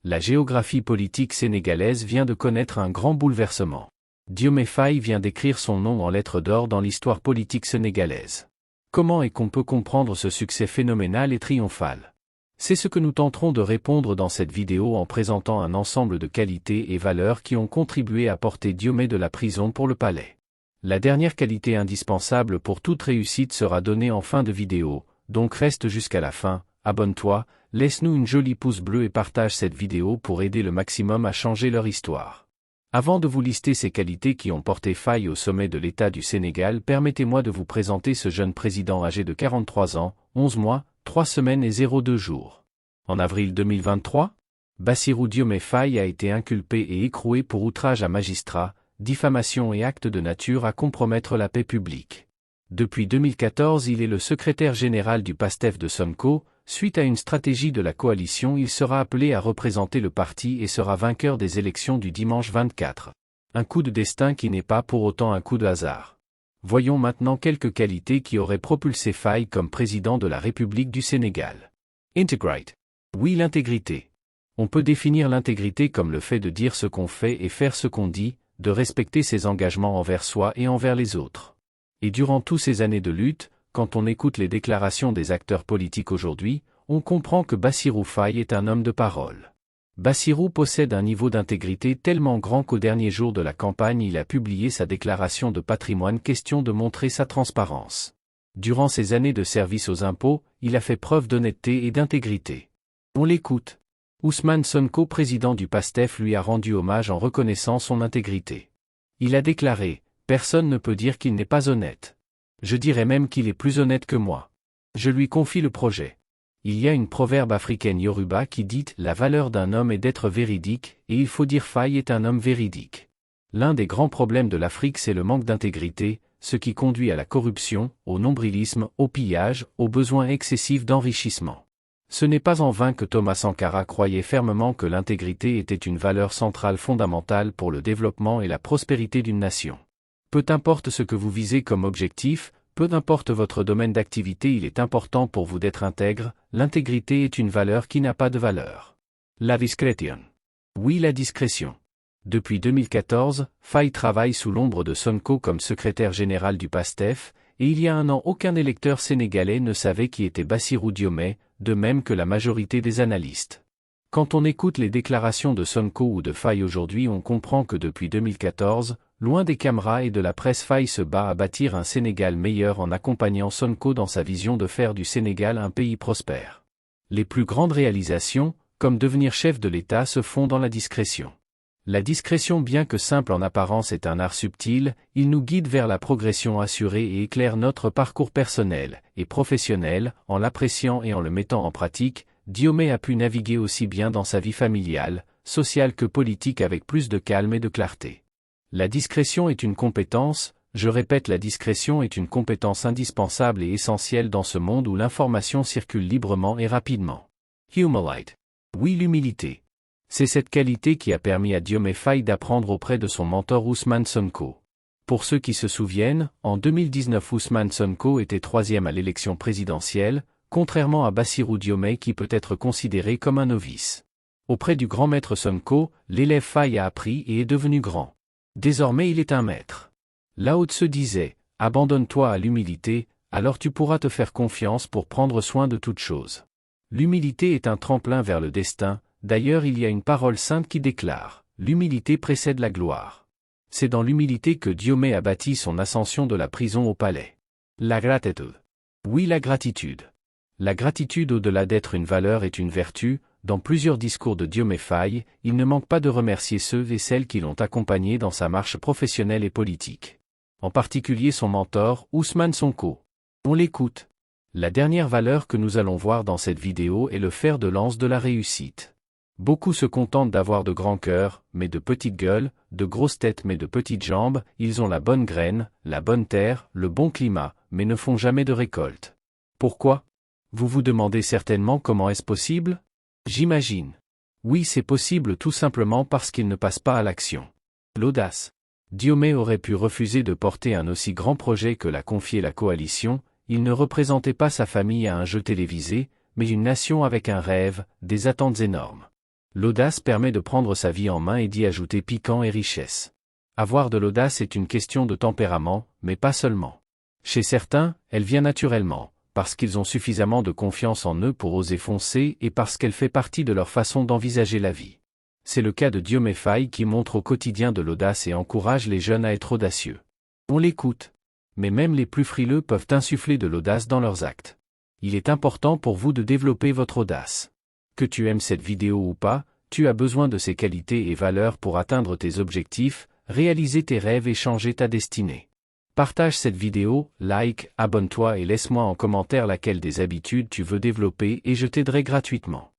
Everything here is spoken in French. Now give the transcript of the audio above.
La géographie politique sénégalaise vient de connaître un grand bouleversement. Diomaye Faye vient d'écrire son nom en lettres d'or dans l'histoire politique sénégalaise. Comment est-ce qu'on peut comprendre ce succès phénoménal et triomphal? C'est ce que nous tenterons de répondre dans cette vidéo en présentant un ensemble de qualités et valeurs qui ont contribué à porter Diomaye de la prison pour le palais. La dernière qualité indispensable pour toute réussite sera donnée en fin de vidéo, donc reste jusqu'à la fin, abonne-toi, laisse-nous une jolie pouce bleu et partage cette vidéo pour aider le maximum à changer leur histoire. Avant de vous lister ces qualités qui ont porté Faye au sommet de l'État du Sénégal, permettez-moi de vous présenter ce jeune président âgé de 43 ans, 11 mois, 3 semaines et 02 jours. En avril 2023, Bassirou Diomaye Faye a été inculpé et écroué pour outrage à magistrat, diffamation et actes de nature à compromettre la paix publique. Depuis 2014, il est le secrétaire général du PASTEF de Sonko. Suite à une stratégie de la coalition, il sera appelé à représenter le parti et sera vainqueur des élections du dimanche 24. Un coup de destin qui n'est pas pour autant un coup de hasard. Voyons maintenant quelques qualités qui auraient propulsé Faye comme président de la République du Sénégal. Integrate. Oui, l'intégrité. On peut définir l'intégrité comme le fait de dire ce qu'on fait et faire ce qu'on dit, de respecter ses engagements envers soi et envers les autres. Et durant toutes ces années de lutte, quand on écoute les déclarations des acteurs politiques aujourd'hui, on comprend que Bassirou Faye est un homme de parole. Bassirou possède un niveau d'intégrité tellement grand qu'au dernier jour de la campagne il a publié sa déclaration de patrimoine, question de montrer sa transparence. Durant ses années de service aux impôts, il a fait preuve d'honnêteté et d'intégrité. On l'écoute. Ousmane Sonko, président du PASTEF, lui a rendu hommage en reconnaissant son intégrité. Il a déclaré « Personne ne peut dire qu'il n'est pas honnête. Je dirais même qu'il est plus honnête que moi. Je lui confie le projet. » Il y a une proverbe africaine Yoruba qui dit « La valeur d'un homme est d'être véridique » et il faut dire Faye est un homme véridique. L'un des grands problèmes de l'Afrique, c'est le manque d'intégrité, ce qui conduit à la corruption, au nombrilisme, au pillage, au besoin excessif d'enrichissement. Ce n'est pas en vain que Thomas Sankara croyait fermement que l'intégrité était une valeur centrale fondamentale pour le développement et la prospérité d'une nation. Peu importe ce que vous visez comme objectif, peu importe votre domaine d'activité, il est important pour vous d'être intègre. L'intégrité est une valeur qui n'a pas de valeur. La discrétion. Oui, la discrétion. Depuis 2014, Faye travaille sous l'ombre de Sonko comme secrétaire général du PASTEF, et il y a un an aucun électeur sénégalais ne savait qui était Bassirou Diomaye, de même que la majorité des analystes. Quand on écoute les déclarations de Sonko ou de Faye aujourd'hui, on comprend que depuis 2014, loin des caméras et de la presse, Faye se bat à bâtir un Sénégal meilleur en accompagnant Sonko dans sa vision de faire du Sénégal un pays prospère. Les plus grandes réalisations, comme devenir chef de l'État, se font dans la discrétion. La discrétion, bien que simple en apparence, est un art subtil, il nous guide vers la progression assurée et éclaire notre parcours personnel et professionnel. En l'appréciant et en le mettant en pratique, Diomaye a pu naviguer aussi bien dans sa vie familiale, sociale que politique avec plus de calme et de clarté. La discrétion est une compétence, je répète, la discrétion est une compétence indispensable et essentielle dans ce monde où l'information circule librement et rapidement. Humility. Oui, l'humilité. C'est cette qualité qui a permis à Diomaye Faye d'apprendre auprès de son mentor Ousmane Sonko. Pour ceux qui se souviennent, en 2019 Ousmane Sonko était 3e à l'élection présidentielle, contrairement à Bassirou Diomaye qui peut être considéré comme un novice. Auprès du grand maître Sonko, l'élève Faye a appris et est devenu grand. Désormais il est un maître. Lao Tse disait « Abandonne-toi à l'humilité, alors tu pourras te faire confiance pour prendre soin de toutes choses. » L'humilité est un tremplin vers le destin. D'ailleurs, il y a une parole sainte qui déclare « L'humilité précède la gloire ». C'est dans l'humilité que Diomaye a bâti son ascension de la prison au palais. La gratitude. Oui, la gratitude. La gratitude, au-delà d'être une valeur, est une vertu. Dans plusieurs discours de Diomaye Faye, il ne manque pas de remercier ceux et celles qui l'ont accompagné dans sa marche professionnelle et politique. En particulier son mentor, Ousmane Sonko. On l'écoute. La dernière valeur que nous allons voir dans cette vidéo est le fer de lance de la réussite. Beaucoup se contentent d'avoir de grands cœurs, mais de petites gueules, de grosses têtes mais de petites jambes. Ils ont la bonne graine, la bonne terre, le bon climat, mais ne font jamais de récolte. Pourquoi? Vous vous demandez certainement comment est-ce possible? J'imagine. Oui, c'est possible tout simplement parce qu'ils ne passent pas à l'action. L'audace. Diomaye aurait pu refuser de porter un aussi grand projet que l'a confié la coalition. Il ne représentait pas sa famille à un jeu télévisé, mais une nation avec un rêve, des attentes énormes. L'audace permet de prendre sa vie en main et d'y ajouter piquant et richesse. Avoir de l'audace est une question de tempérament, mais pas seulement. Chez certains, elle vient naturellement, parce qu'ils ont suffisamment de confiance en eux pour oser foncer et parce qu'elle fait partie de leur façon d'envisager la vie. C'est le cas de Diomaye Faye qui montre au quotidien de l'audace et encourage les jeunes à être audacieux. On l'écoute. Mais même les plus frileux peuvent insuffler de l'audace dans leurs actes. Il est important pour vous de développer votre audace. Que tu aimes cette vidéo ou pas, tu as besoin de ces qualités et valeurs pour atteindre tes objectifs, réaliser tes rêves et changer ta destinée. Partage cette vidéo, like, abonne-toi et laisse-moi en commentaire laquelle des habitudes tu veux développer et je t'aiderai gratuitement.